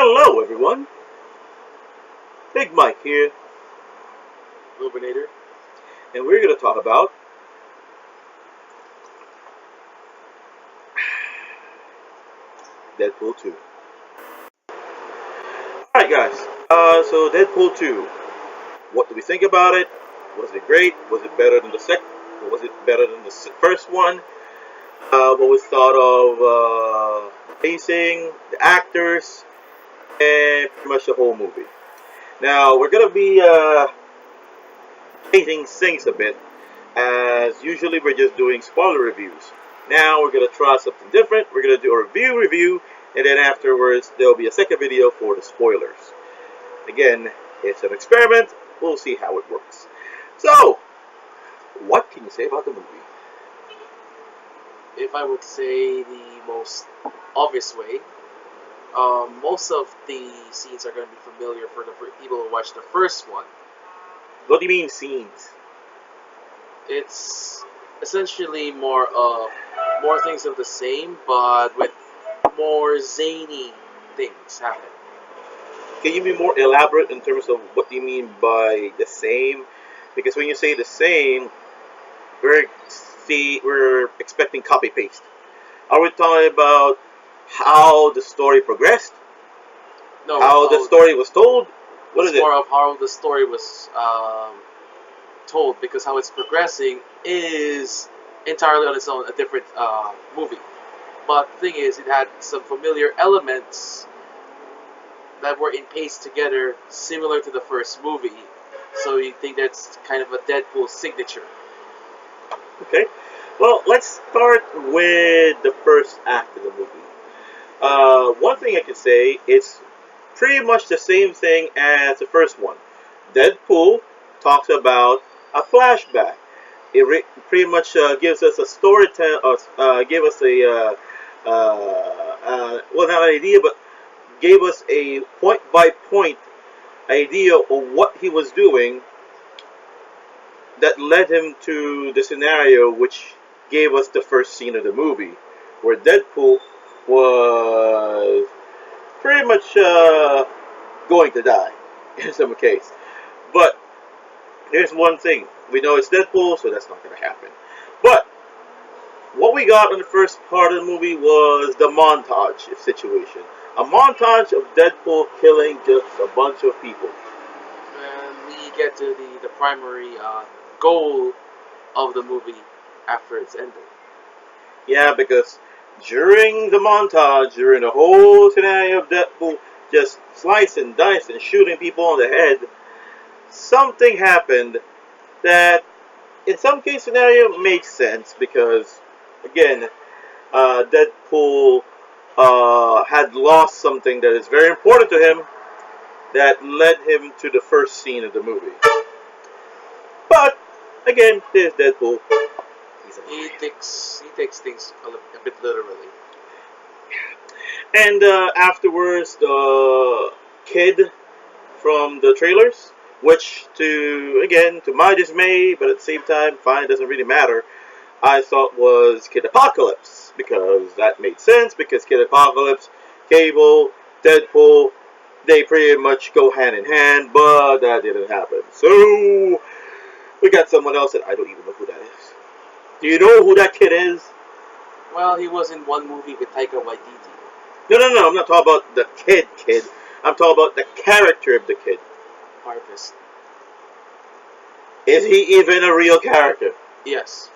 Hello everyone, Big Mike here, Luminator. and we're going to talk about Deadpool 2. Alright guys, so Deadpool 2, what do we think about it? Was it great? Was it better than the second? Was it better than the first one? What we thought of pacing, the actors, and pretty much the whole movie. Now we're going to be changing things a bit, as usually we're just doing spoiler reviews. Now we're going to try something different. We're going to do a review, and then afterwards there'll be a second video for the spoilers. Again, it's an experiment. We'll see how it works. So, what can you say about the movie? If I would say the most obvious way, most of the scenes are going to be familiar for the people who watched the first one. What do you mean scenes? It's essentially more things of the same, but with more zany things happening. Can you be more elaborate in terms of what you mean by the same? Because when you say the same, we're expecting copy paste. Are we talking about how the story progressed? No, how the story was told? What is it's it? more of how the story was told, because how it's progressing is entirely on its own a different movie. But the thing is, it had some familiar elements that were in paste together, similar to the first movie. So you think that's kind of a Deadpool signature. Okay. Well, let's start with the first act of the movie. One thing I can say, it's pretty much the same thing as the first one. Deadpool talks about a flashback. It pretty much gives us a story, give us a well, not an idea, but gave us a point by point idea of what he was doing that led him to the scenario which gave us the first scene of the movie, where Deadpool was pretty much going to die in some case. But here's one thing: we know it's Deadpool, so that's not going to happen. But what we got in the first part of the movie was the montage situation. A montage of Deadpool killing just a bunch of people. And we get to the primary goal of the movie after it's ended. Yeah, because during the montage, during the whole scenario of Deadpool just slicing, dicing, shooting people on the head, something happened that, in some case scenario, makes sense because, again, Deadpool had lost something that is very important to him that led him to the first scene of the movie. But again, there's Deadpool. He takes things a bit literally. And afterwards, the kid from the trailers, which to my dismay, but at the same time, fine, it doesn't really matter, I thought was Kid Apocalypse, because that made sense, because Kid Apocalypse, Cable, Deadpool, they pretty much go hand in hand, but that didn't happen. So, we got someone else that I don't even know who that is. Do you know who that kid is? Well, he was in one movie with Taika Waititi. No, I'm not talking about the kid. I'm talking about the character of the kid. Harvest. Is he even a real character? Yes.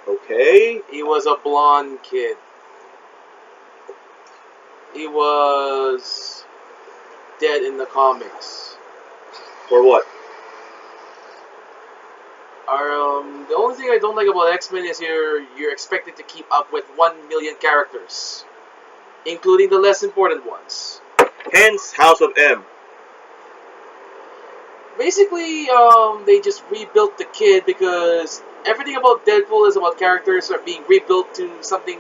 Okay. He was a blonde kid. He was dead in the comics. For what? The only thing I don't like about X-Men is you're expected to keep up with 1 million characters, including the less important ones. Hence, House of M. Basically, they just rebuilt the kid because everything about Deadpool is about characters are being rebuilt to something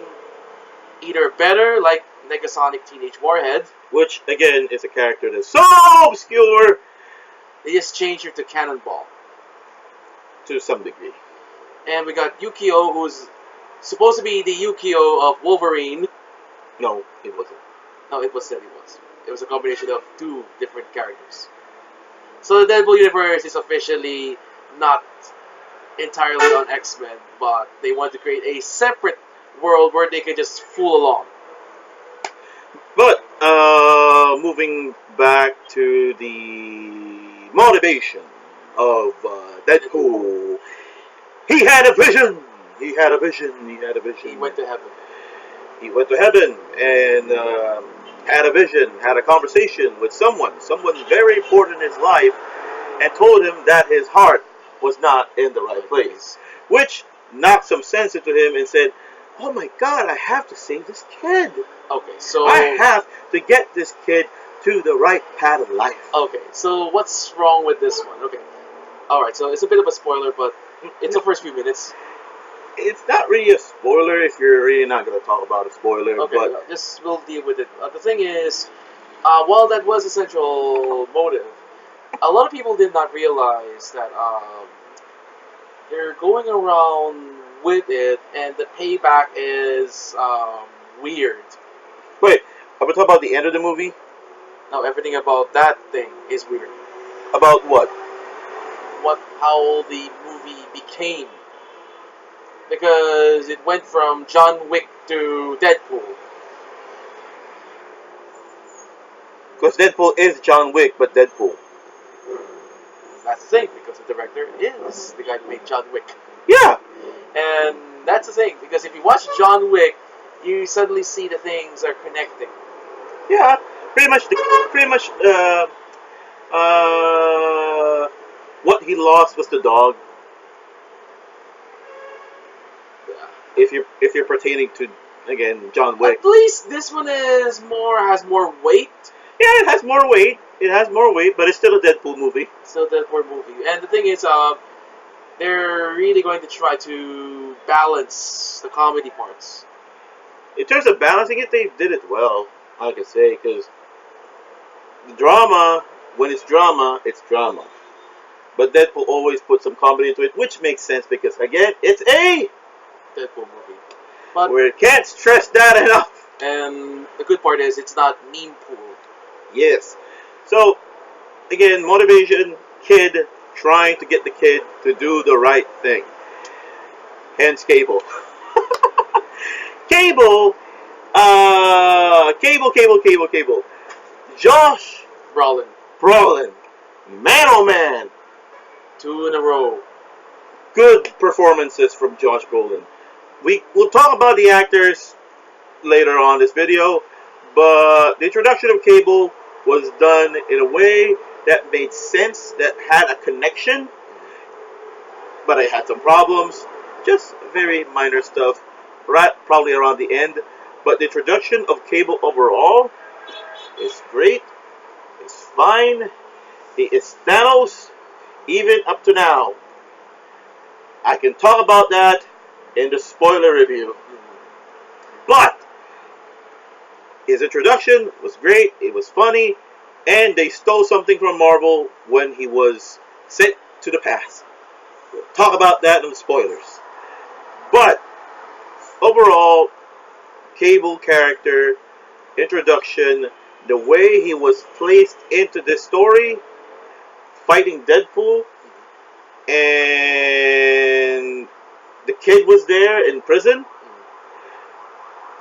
either better, like Negasonic Teenage Warhead. Which, again, is a character that's so obscure. They just changed her to Cannonball. To some degree. And we got Yukio, who's supposed to be the Yukio of Wolverine. No, it wasn't. No, it was said it was. It was a combination of two different characters. So the Deadpool universe is officially not entirely on X-Men, but they want to create a separate world where they can just fool along. But moving back to the motivation of Deadpool, he had a vision. He had a vision. He had a vision. He went to heaven. He went to heaven and had a vision, had a conversation with someone very important in his life, and told him that his heart was not in the right place, which knocked some sense into him and said, "Oh my God, I have to save this kid. Okay, so I have to get this kid to the right path of life." okay, so what's wrong with this one? Okay, all right, so it's a bit of a spoiler, but it's the first few minutes. It's not really a spoiler if you're really not going to talk about a spoiler, Okay, but just we'll deal with it. The thing is, while that was a central motive, a lot of people did not realize that they're going around with it, and the payback is weird. wait, I'm going to talk about the end of the movie. Now everything about that thing is weird. About what? How the movie became, because it went from John Wick to Deadpool. Because Deadpool is John Wick, but Deadpool. That's the thing, because the director is the guy who made John Wick. Yeah. And that's the thing, because if you watch John Wick, you suddenly see the things are connecting. Yeah. Pretty much. What he lost was the dog. If you're pertaining to, again, John Wick. At least this one has more weight. Yeah, it has more weight. It has more weight, but it's still a Deadpool movie. So Deadpool movie, and the thing is, they're really going to try to balance the comedy parts. In terms of balancing it, they did it well, I can say, because the drama, when it's drama. But Deadpool always puts some comedy into it, which makes sense because, again, it's a Deadpool movie. But we can't stress that enough. and the good part is it's not meme pool. Yes. So, again, motivation, kid trying to get the kid to do the right thing. Hence Cable. Cable, Cable. Josh Brolin, man oh man. 2 in a row. Good performances from Josh Brolin. We'll talk about the actors later on this video, but the introduction of Cable was done in a way that made sense, that had a connection, but it had some problems, just very minor stuff, right? Probably around the end. But the introduction of Cable overall is great. It's fine. It's Thanos, even up to now. I can talk about that in the spoiler review. But his introduction was great. It was funny, and they stole something from Marvel when he was sent to the past. We'll talk about that in the spoilers. But overall, Cable character introduction, the way he was placed into this story, fighting Deadpool, and the kid was there in prison,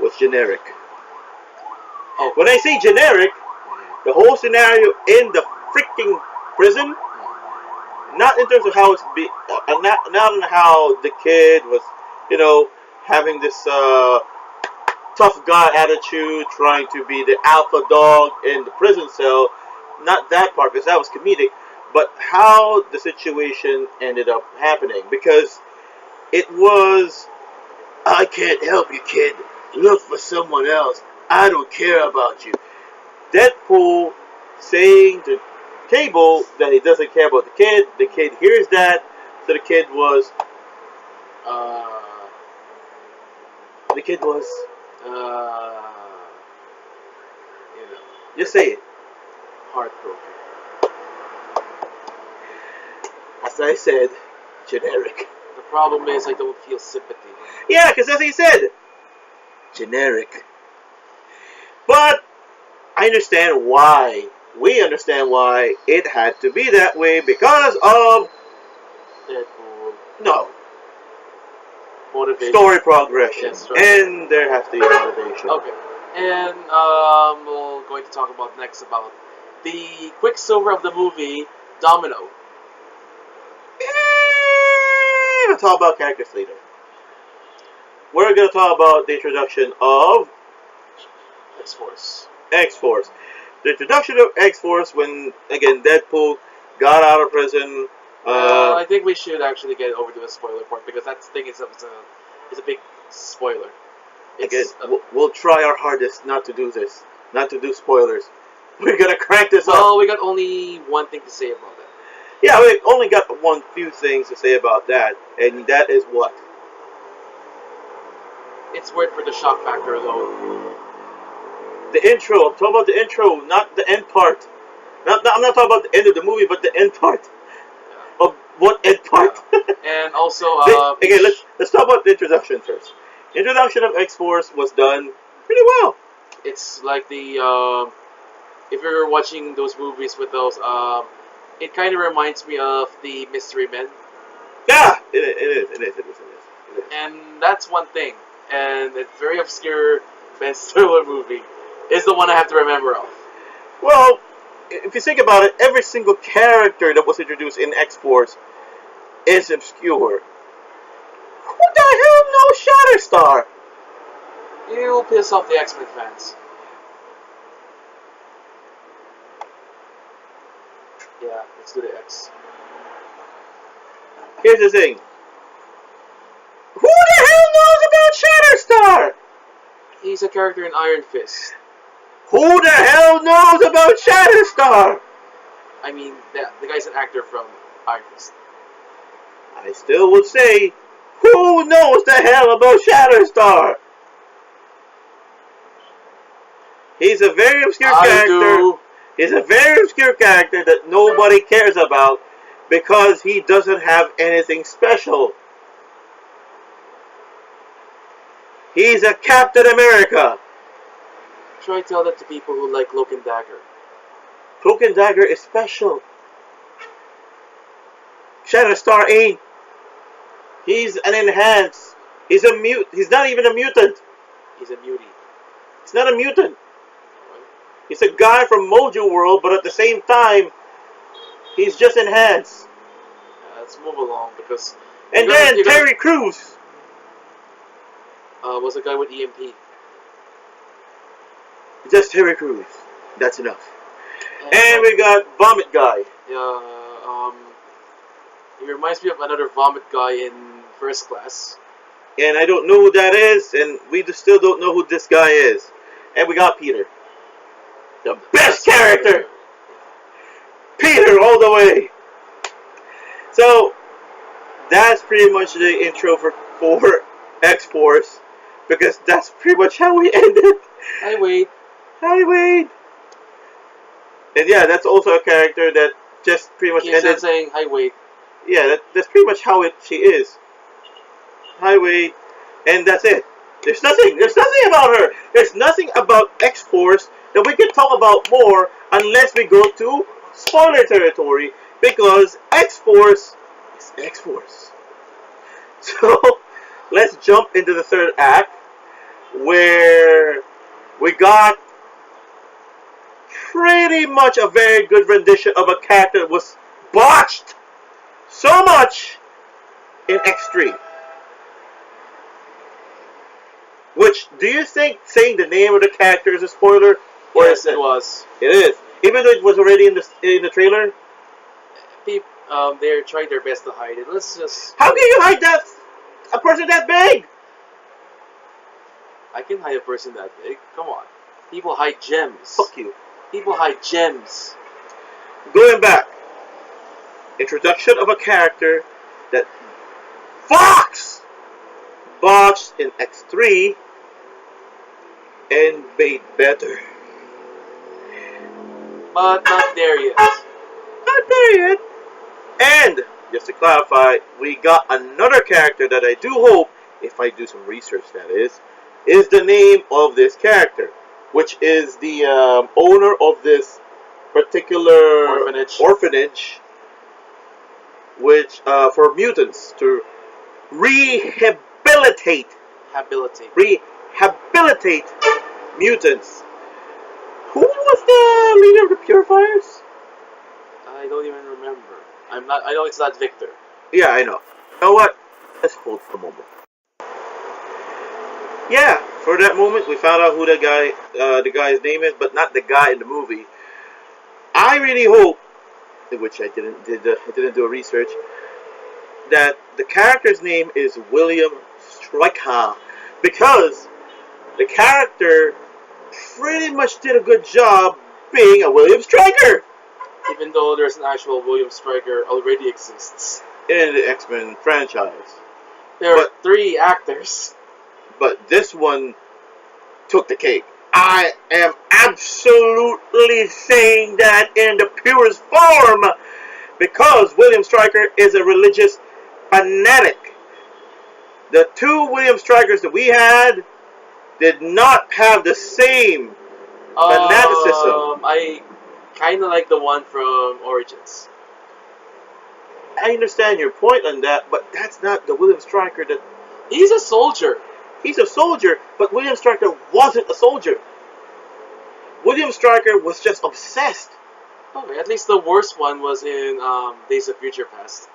was generic. Oh, When I say generic, the whole scenario in the freaking prison, not in terms of how it's not in how the kid was, having this tough guy attitude, trying to be the alpha dog in the prison cell. Not that part, because that was comedic, but how the situation ended up happening. Because it was, "I can't help you, kid. Look for someone else. I don't care about you." Deadpool saying to Cable that he doesn't care about the kid. The kid hears that, so the kid was, you know, just say it. heartbroken. As I said, generic. The problem is I don't feel sympathy. Yeah, because as he said, generic. But I understand why. We understand why it had to be that way because of Deadpool no motivation. story progression, Yes, right. and there has to be motivation. Okay, and we're going to talk about next about the Quicksilver of the movie Domino. We'll talk about characters later. We're going to talk about the introduction of X-Force. X-Force. The introduction of X-Force when, again, Deadpool got out of prison. I think we should actually get over to the spoiler part because that thing is a big spoiler. Again, we'll try our hardest not to do this, not to do spoilers. We're gonna crank this up. Well, we got only one thing to say about that. Yeah, we only got one few things to say about that, and that is what? It's worth for the shock factor alone. The intro. I'm talking about the intro, not the end part. I'm not talking about the end of the movie, but the end part. Yeah. Of what end part? Yeah. And also, again, let's talk about the introduction first. The introduction of X-Force was done pretty well. It's like the if you're watching those movies with those, it kind of reminds me of the Mystery Men. Yeah, it is. And that's one thing. And a very obscure Ben Stiller movie is the one I have to remember of. Well, if you think about it, every single character that was introduced in X-Force is obscure. Who the hell knows Shatterstar? You'll piss off the X-Men fans. Yeah, let's do the X. Here's the thing. Who the hell knows about Shatterstar? He's a character in Iron Fist. Who the hell knows about Shatterstar? I mean, the guy's an actor from Iron Fist. I still would say, who knows the hell about Shatterstar? He's a very obscure character. Do. He's a very obscure character that nobody cares about because he doesn't have anything special. He's a Captain America. Try to tell that to people who like Cloak and Dagger. Cloak and Dagger is special. Shatterstar ain't. He's an enhanced. He's a mute. He's not even a mutant. He's a mutie. He's not a mutant. He's a guy from Mojo World, but at the same time, he's just enhanced. Let's move along because. And then Terry Crews. Was a guy with EMP. Just Terry Crews. That's enough. And we got Vomit Guy. Yeah, he reminds me of another Vomit Guy in First Class. And I don't know who that is, and we still don't know who this guy is. And we got Peter. The best character! Peter all the way! So, that's pretty much the intro for X-Force. Because that's pretty much how we ended. Hi, Wade. Hi, Wade. And yeah, that's also a character that just pretty much ended. Saying hi, Wade. Yeah, that's pretty much how she is. Hi, Wade. And that's it. There's nothing about her. There's nothing about X-Force that we can talk about more unless we go to spoiler territory. Because X-Force is X-Force. So, let's jump into the third act, where we got pretty much a very good rendition of a character that was botched so much in X3. Which, do you think saying the name of the character is a spoiler? Or Yes, it was. It is. Even though it was already in the trailer? They're trying their best to hide it. Let's just... How can you hide that? A person that big? I can hide a person that big. Come on. People hide gems. Fuck you. People hide gems. Going back. Introduction of a character that Fox botched in X3 and made better. But not there yet. Not there yet. And, just to clarify, we got another character that I do hope, if I do some research that is the name of this character. which is the owner of this particular Orphanage. orphanage, which for mutants to rehabilitate Habilitate. rehabilitate mutants. Who was the leader of the Purifiers? I don't even remember. I'm not. I know it's not Victor. Yeah, I know. You know what? Let's hold for a moment. Yeah, for that moment, we found out who the guy's name is, but not the guy in the movie. I really hope, which I didn't do a research, that the character's name is William Stryker, because the character pretty much did a good job being a William Stryker Even though there's an actual William Stryker already exists. in the X-Men franchise. There are But 3 actors. but this one took the cake. I am absolutely saying that in the purest form because William Stryker is a religious fanatic. The 2 William Strykers that we had did not have the same fanaticism. I kind of like the one from Origins. I understand your point on that, but that's not the William Stryker that... He's a soldier. He's a soldier, but William Stryker wasn't a soldier. William Stryker was just obsessed. Okay, at least the worst one was in Days of Future Past.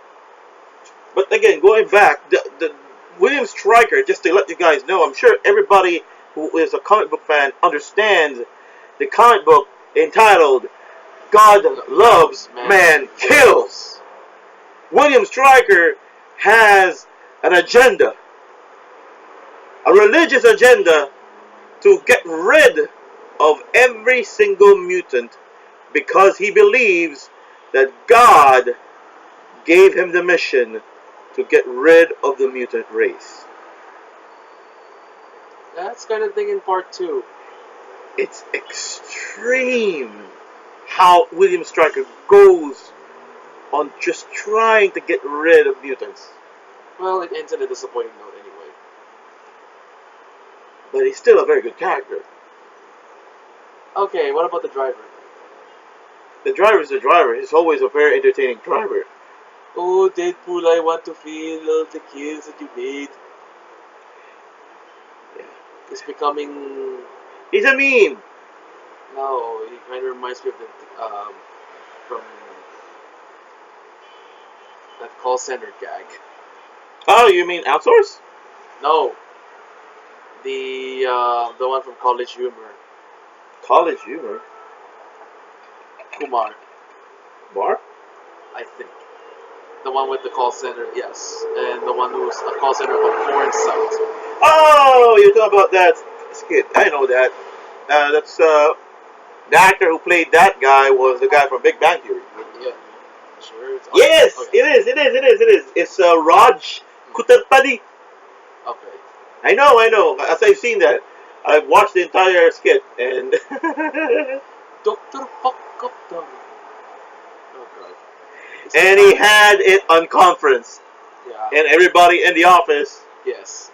But again, going back, the William Stryker, just to let you guys know, I'm sure everybody who is a comic book fan understands the comic book entitled God Loves, Man Kills. William Stryker has an agenda, a religious agenda, to get rid of every single mutant because he believes that God gave him the mission to get rid of the mutant race. That's kind of thing in part 2. It's extreme how William Stryker goes on just trying to get rid of mutants. Well, it ends on a disappointing note anyway. But he's still a very good character. Okay, what about the driver? The driver's the driver. He's always a very entertaining driver. Oh, Deadpool, I want to feel all the kills that you made. Yeah. It's becoming... He's a meme. No, he kind of reminds me of the... from... that call center gag. Oh, you mean outsource? No. The one from College Humor. College humor. Kumar, Bar? I think. The one with the call center, yes. And the one who's a call center of a porn site. Oh, you're talking about that skit. I know that. That's the actor who played that guy was the guy from Big Bang Theory. Yeah. Sure. It's Yes, okay. it is. It's Raj Kutarpadi. Okay. I know. As I've seen that, I've watched the entire skit and Dr. Fuck Up Dummy. Oh god. and he had it on conference, Yeah. and everybody in the office. Yes.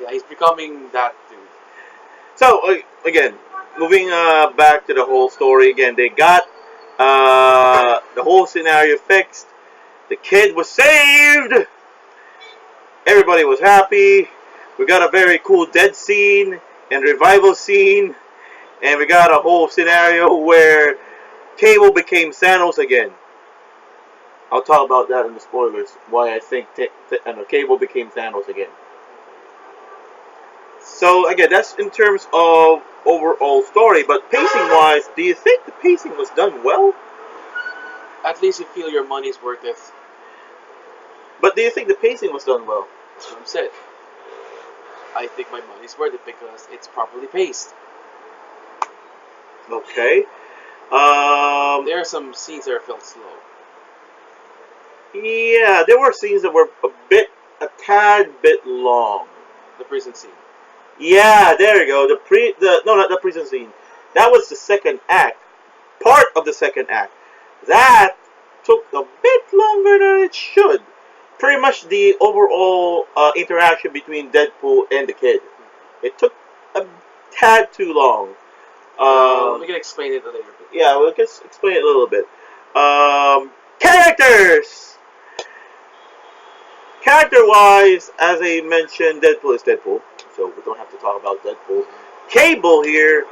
Yeah, he's becoming that dude. So again, moving back to the whole story again, they got the whole scenario fixed. The kid was saved. Everybody was happy. We got a very cool dead scene and revival scene, and we got a whole scenario where Cable became Thanos again. I'll talk about that in the spoilers. Why I think Cable became Thanos again. So again, that's in terms of overall story. But pacing-wise, do you think the pacing was done well? At least you feel your money's worth it. But do you think the pacing was done well? That's what I'm saying. I think my money's worth it because it's properly paced. Okay. There are some scenes that felt slow. Yeah, there were scenes that were a tad bit long. The prison scene. Yeah, there you go. No, not the prison scene. That was the second act. Part of the second act. That took a bit longer than it should. Pretty much the overall interaction between Deadpool and the kid. It took a tad too long. We can explain it later. Yeah, we'll just explain it a little bit. Characters! Character-wise, as I mentioned, Deadpool is Deadpool, so we don't have to talk about Deadpool. Cable here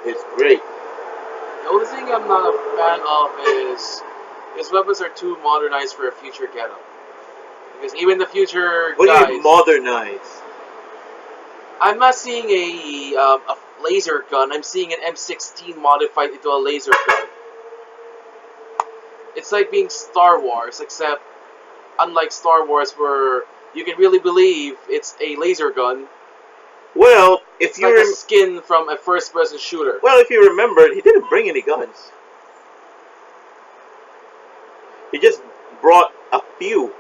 is great. The only thing I'm not a fan of is his weapons are too modernized for a future getup. Because even the future What do guys, you modernize? I'm not seeing a laser gun. I'm seeing an M16 modified into a laser gun. It's like being Star Wars, except unlike Star Wars, where you can really believe it's a laser gun. Well, if It's you like a skin from a first-person shooter. well, if you remember, he didn't bring any guns. He just brought a few,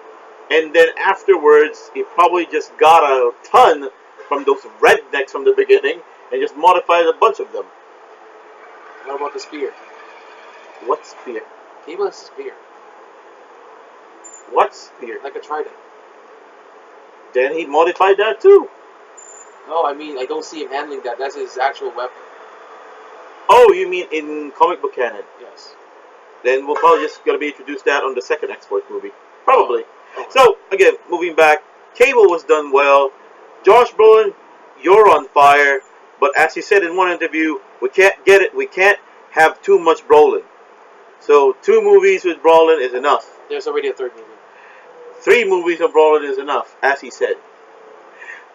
and then afterwards, he probably just got a ton from those rednecks from the beginning and just modified a bunch of them. What about the spear? What spear? Cable has a spear, What spear? like a trident. Then he modified that too. No, I mean I don't see him handling that. That's his actual weapon. Oh, you mean in comic book canon? Yes. Then we'll probably just gonna be introduced that on the second X-Force movie. Probably. Oh. So, again, moving back, Cable was done well. Josh Brolin, you're on fire. But as he said in one interview, we can't get it. We can't have too much Brolin. So 2 movies with Brolin is enough. There's already a third movie. 3 movies of Brolin is enough, as he said.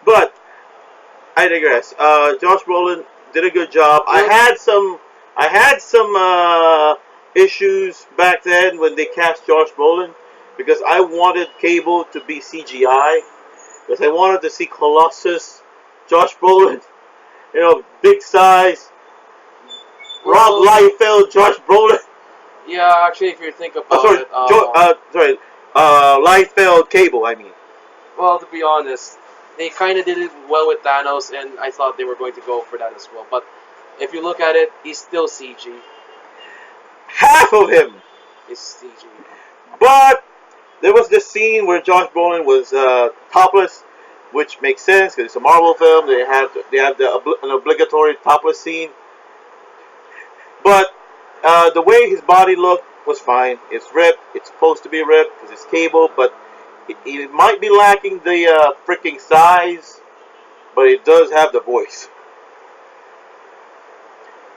But I digress. Josh Brolin did a good job. Yeah. I had some issues back then when they cast Josh Brolin because I wanted Cable to be CGI because I wanted to see Colossus, Josh Brolin, big size, Rob Liefeld, Josh Brolin. Yeah, actually, if you think about Sorry, it, Liefeld Cable. I mean. well, to be honest, they kind of did it well with Thanos, and I thought they were going to go for that as well. But if you look at it, he's still CG. Half of him Is CG. But there was this scene where Josh Brolin was topless, which makes sense because it's a Marvel film. They have an obligatory topless scene. But the way his body looked was fine. It's ripped. It's supposed to be ripped because it's Cable, but it might be lacking the freaking size, but it does have the voice.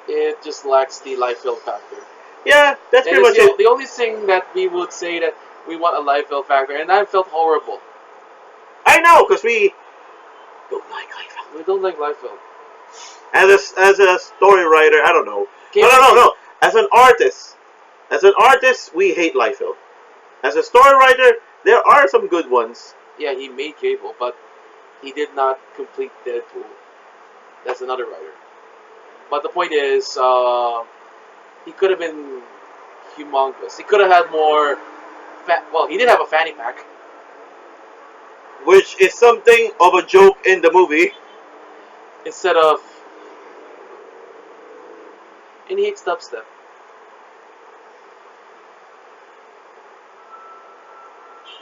It just lacks the Liefeld factor. Yeah, that's And pretty much it. the only thing that we would say that we want a Liefeld factor, and that felt horrible. I know, because we don't like Liefeld. We don't like Liefeld. As a story writer, I don't know. Cable No. As an artist, we hate Liefeld. As a story writer, there are some good ones. Yeah, he made Cable, but he did not complete Deadpool. That's another writer. But the point is, he could have been humongous. He could have had more. Well, he did have a fanny pack. Which is something of a joke in the movie. Instead of. And he hates dubstep.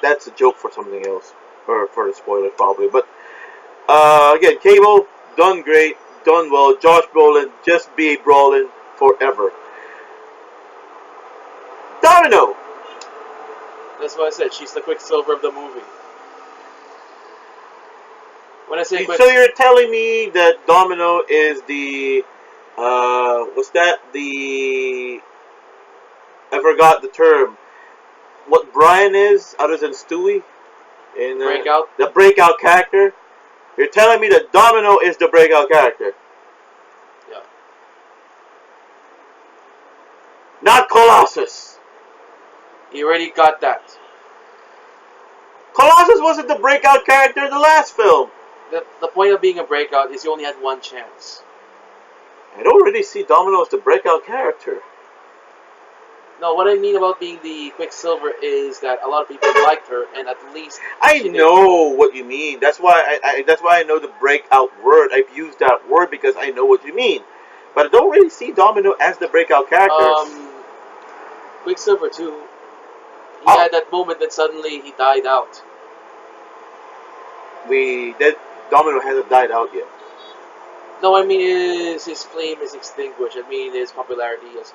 That's a joke for something else. Or for the spoiler, probably. But, again, Cable, done great, done well. Josh Brolin, just be Brolin forever. Domino! That's why I said she's the Quicksilver of the movie. When I say So you're telling me that Domino is the, what's that? I forgot the term. What Brian is, other than Stewie? In Breakout? The breakout character? You're telling me that Domino is the breakout character? Yeah. Not Colossus! He already got that. Colossus wasn't the breakout character in the last film. The point of being a breakout is you only had one chance. I don't really see Domino as the breakout character. No, what I mean about being the Quicksilver is that a lot of people liked her, and at least I know what you mean. That's why I know the breakout word. I've used that word because I know what you mean. But I don't really see Domino as the breakout character. Quicksilver too. He had that moment that suddenly he died out. Domino hasn't died out yet. No, I mean his flame is extinguished. I mean his popularity is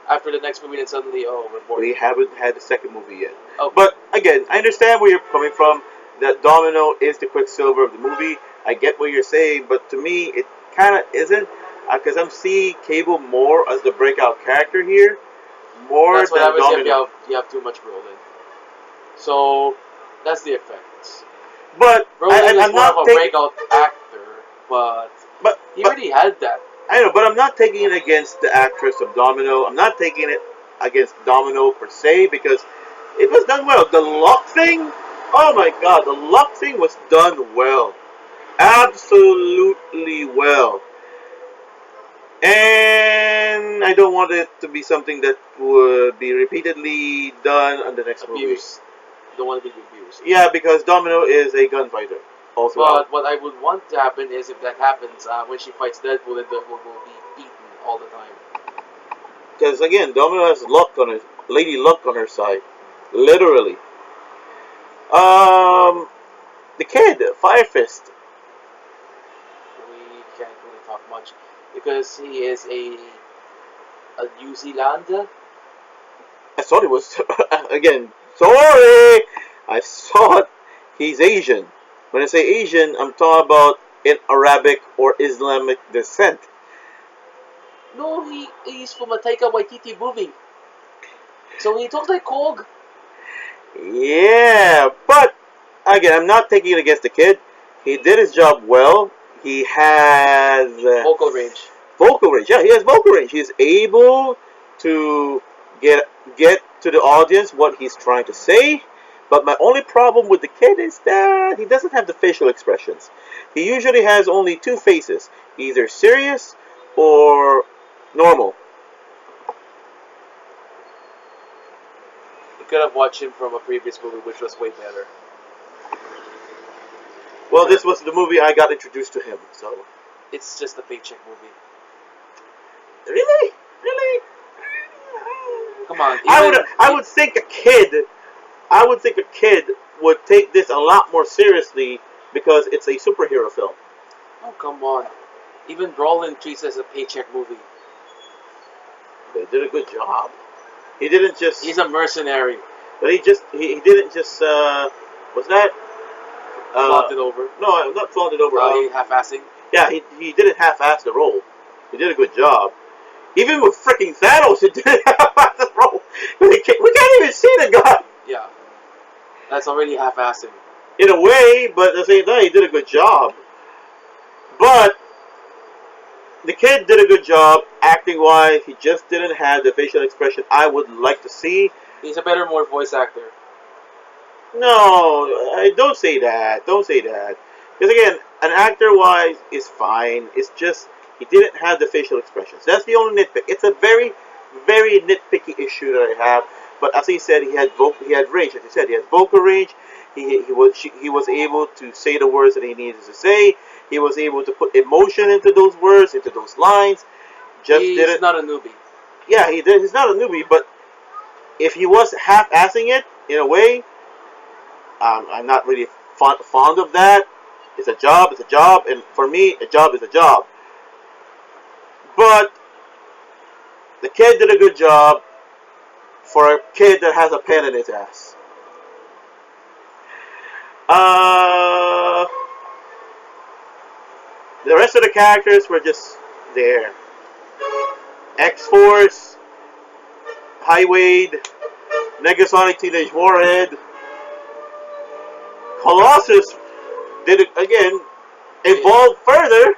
after the next movie, then suddenly, oh, we're bored. We haven't had the second movie yet. Oh, But again, I understand where you're coming from. That Domino is the Quicksilver of the movie. I get what you're saying, but to me, it kind of isn't. Because I'm seeing Cable more as the breakout character here, more that's what than happens if Domino. you have too much Brolin. So that's the effect. But Brolin is I'm more of not a taking. breakout actor, but he But already had that. I know, but I'm not taking it against the actress of Domino. I'm not taking it against Domino per se because it was done well. The luck thing, oh my god, the luck thing was done well. Absolutely well. And I don't want it to be something that would be repeatedly done on the next movie. Abused. Don't want to be abused. Yeah, because Domino is a gunfighter all throughout. But what I would want to happen is if that happens, when she fights Deadpool, then Deadpool will be beaten all the time. Because again, Domino has luck on her, Lady Luck on her side, literally. Um, the kid, Fire Fist. We can't really talk much because he is a New Zealander. I thought it was again. Sorry, I thought he's Asian. When I say Asian, I'm talking about in Arabic or Islamic descent. No, he's from a Taika Waititi movie. So he talks like Kog. Yeah, but again, I'm not taking it against the kid. He did his job well. He has Vocal range. vocal range. Yeah, he has vocal range. He's able to get get to the audience what he's trying to say. But my only problem with the kid is that he doesn't have the facial expressions. He usually has only two faces, either serious or normal. You could have watched him from a previous movie, which was way better. Well, this was the movie I got introduced to him. So It's just a paycheck movie. really, really, Come on, I would think a kid I would think a kid would take this a lot more seriously because it's a superhero film. oh come on. Even Brolin treats it as a paycheck movie. They did a good job. He didn't just, He's a mercenary. but he didn't just. Was that? Flopped it over. No, not flaunt it over. Probably half-assing. Yeah, he didn't half-ass the role. He did a good job. Even with freaking Thanos, he didn't half-ass the role. We can't even see the guy Yeah. That's already half-assing. in a way, but at the same time, he did a good job. But the kid did a good job acting wise. He just didn't have the facial expression I would like to see. He's a better, more voice actor. No, I don't say that. Don't say that. Because again, an actor wise is fine. It's just he didn't have the facial expressions. That's the only nitpick. It's a very, very nitpicky issue that I have. But as he said, he had range. As he said, he has vocal range. He was able to say the words that he needed to say. He was able to put emotion into those words, into those lines. Just He's did it. not a newbie. Yeah, he did. He's not a newbie, but if he was half-assing it in a way, I'm not really fond of that. It's a job. It's a job, and for me, a job is a job. But the kid did a good job for a kid that has a pen in his ass. Uh, the rest of the characters were just there. X-Force, Highway, Negasonic Teenage Warhead, Colossus did it again, evolved further,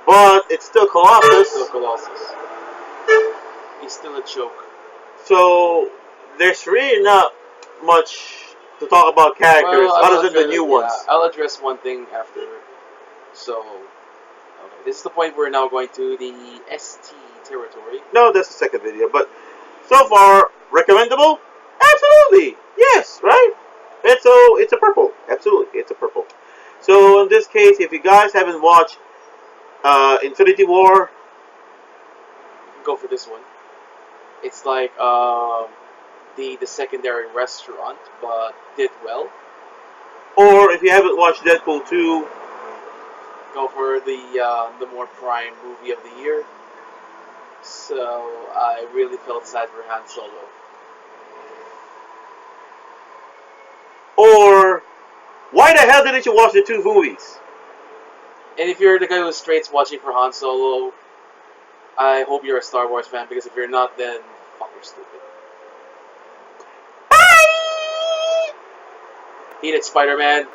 but it's still Colossus. Still Colossus. He's still a joke. So there's really not much to talk about characters other than the new ones. I'll address one thing after. So, okay, this is the point we're now going to the ST territory. No, that's the second video, but so far recommendable. Absolutely, yes, right. It's a purple. Absolutely, it's a purple. So in this case, if you guys haven't watched Infinity War, Go for this one. It's like the secondary restaurant, but did well. or if you haven't watched Deadpool 2, go for the more prime movie of the year. So I really felt sad for Han Solo. Or why the hell didn't you watch the two movies? And if you're the guy who's straight watching for Han Solo, I hope you're a Star Wars fan, because if you're not, then fuck, you're stupid. He did Spider-Man.